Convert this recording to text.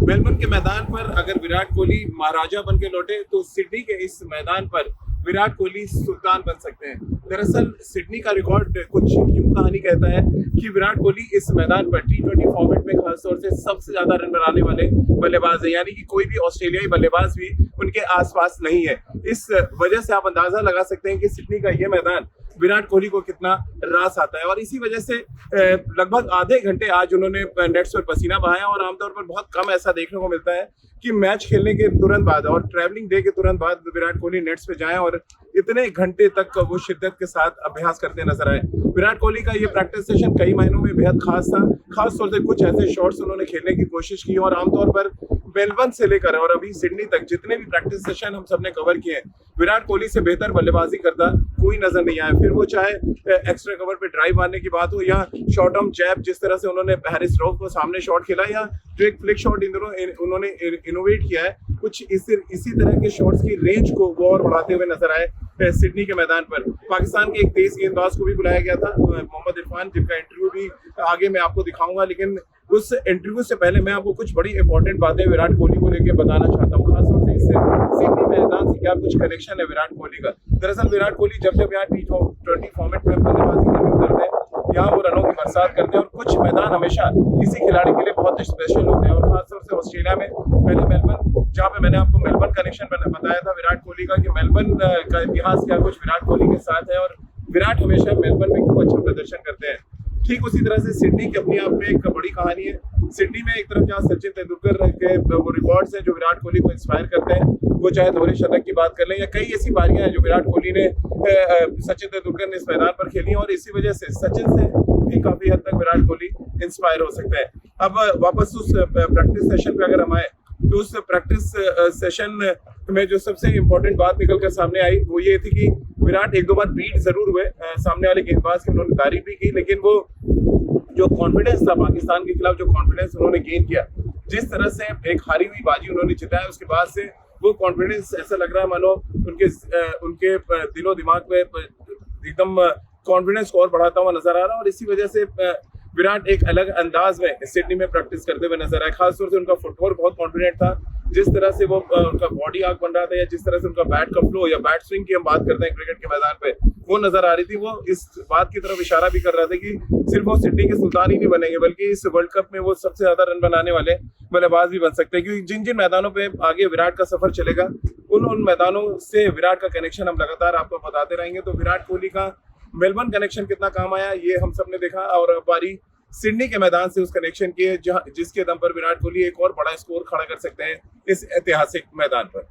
Melbourne के मैदान पर अगर विराट कोहली महाराजा बन के लौटे तो सिडनी के इस मैदान पर विराट कोहली सुल्तान बन सकते हैं। दरअसल सिडनी का रिकॉर्ड कुछ यूं कहानी कहता है कि विराट कोहली इस मैदान पर T20 फॉर्मेट में खासतौर से सबसे ज्यादा रन बनाने वाले बल्लेबाज है, यानी कि कोई भी ऑस्ट्रेलियाई बल्लेबाज भी उनके आसपास नहीं है। इस वजह से आप अंदाजा लगा सकते हैं कि सिडनी का यह मैदान विराट कोहली को कितना रास आता है, और इसी वजह से लगभग आधे घंटे आज उन्होंने नेट्स पर पसीना बहाया। और आमतौर पर बहुत कम ऐसा देखने को मिलता है कि मैच खेलने के तुरंत बाद और ट्रैवलिंग डे के तुरंत बाद विराट कोहली नेट्स पे जाएं और इतने घंटे तक वो शिद्दत के साथ अभ्यास करते नजर आए। विराट कोहली का ये प्रैक्टिस सेशन कई महीनों में बेहद खास था। खास तौर से कुछ ऐसे शॉट्स उन्होंने खेलने की कोशिश की, और आमतौर पर मेलबर्न से लेकर और अभी सिडनी तक जितने भी प्रैक्टिस सेशन हम सबने कवर किए, विराट कोहली से बेहतर बल्लेबाजी करता कोई नजर नहीं आया। फिर वो चाहे एक्स्ट्रा कवर पे ड्राइव मारने की बात हो या शॉर्ट आर्म जैब जिस तरह से उन्होंने हैरिस रॉफ को सामने शॉट खेला, या जो एक फ्लिक शॉट उन्होंने इनोवेट किया है, कुछ इसी तरह के शॉट्स की रेंज को वो और बढ़ाते हुए नजर आए सिडनी के मैदान पर। पाकिस्तान के एक तेज गेंदबाज को भी बुलाया गया था, मोहम्मद इरफान, जिनका इंटरव्यू भी आगे मैं आपको दिखाऊंगा। लेकिन उस इंटरव्यू से पहले मैं आपको कुछ बड़ी इंपॉर्टेंट बातें विराट कोहली को लेकर बताना चाहता हूँ, खासतौर से इस सिडनी मैदान से क्या कुछ कनेक्शन है विराट कोहली का। दरअसल विराट कोहली जब यहाँ T20 फॉर्मेट में बल्लेबाजी करने उतरते हैं, यहाँ वो रनों की बरसात करते हैं, और कुछ मैदान हमेशा किसी खिलाड़ी के लिए बहुत स्पेशल होते हैं। और खासतौर से ऑस्ट्रेलिया में पहले मेलबर्न, जहाँ पे मैंने आपको मेलबर्न कनेक्शन बताया था विराट कोहली का, कि मेलबर्न का इतिहास क्या कुछ विराट कोहली के साथ है, और विराट हमेशा मेलबर्न में खूब अच्छा प्रदर्शन करते हैं। ठीक उसी तरह से सिडनी की अपने आप में एक बड़ी कहानी है। सिडनी में एक तरफ जहाँ सचिन तेंदुलकर के वो रिकॉर्ड्स हैं जो विराट कोहली को इंस्पायर करते हैं, वो चाहे दोहरे शतक की बात कर लें या कई ऐसी पारियां हैं जो विराट कोहली ने सचिन तेंदुलकर ने इस मैदान पर खेली, और इसी वजह से सचिन से भी काफी हद तक विराट कोहली इंस्पायर हो सकते हैं। अब वापस उस प्रैक्टिस सेशन पे अगर हम आए, तो उस प्रैक्टिस सेशन में जो सबसे इम्पोर्टेंट बात निकल कर सामने आई वो ये थी कि विराट एक दो बार बीट जरूर हुए सामने वाले गेंदबाज की, उन्होंने तारीफ भी की, लेकिन वो जो कॉन्फिडेंस था पाकिस्तान के खिलाफ, जो कॉन्फिडेंस उन्होंने गेन किया, जिस तरह से एक हारी हुई बाजी उन्होंने जिताया, उसके बाद से वो कॉन्फिडेंस ऐसा लग रहा है मानो उनके दिलो दिमाग पे एकदम कॉन्फिडेंस को और बढ़ाता हुआ नजर आ रहा है। और इसी वजह से विराट एक अलग अंदाज में सिडनी में प्रैक्टिस करते हुए नजर आए। खासतौर से उनका फुटवर्क बहुत कॉन्फिडेंट था, जिस तरह से वो उनका बॉडी आर्क बन रहा था, या जिस तरह से उनका बैट का फ्लो या बैट स्विंग की हम बात करते हैं क्रिकेट के मैदान पे, वो नजर आ रही थी। वो इस बात की तरफ इशारा भी कर रहा था कि सिर्फ वो सिडनी के सुल्तान ही नहीं बनेंगे, बल्कि इस वर्ल्ड कप में वो सबसे ज्यादा रन बनाने वाले बल्लेबाज भी बन सकते हैं। क्योंकि जिन जिन मैदानों पे आगे विराट का सफर चलेगा, उन मैदानों से विराट का कनेक्शन हम लगातार आपको बताते रहेंगे। तो विराट कोहली का मेलबर्न कनेक्शन कितना काम आया ये हम सब ने देखा, और बारी सिडनी के मैदान से उस कनेक्शन की है जिसके दम पर विराट कोहली एक और बड़ा स्कोर खड़ा कर सकते हैं इस ऐतिहासिक मैदान पर।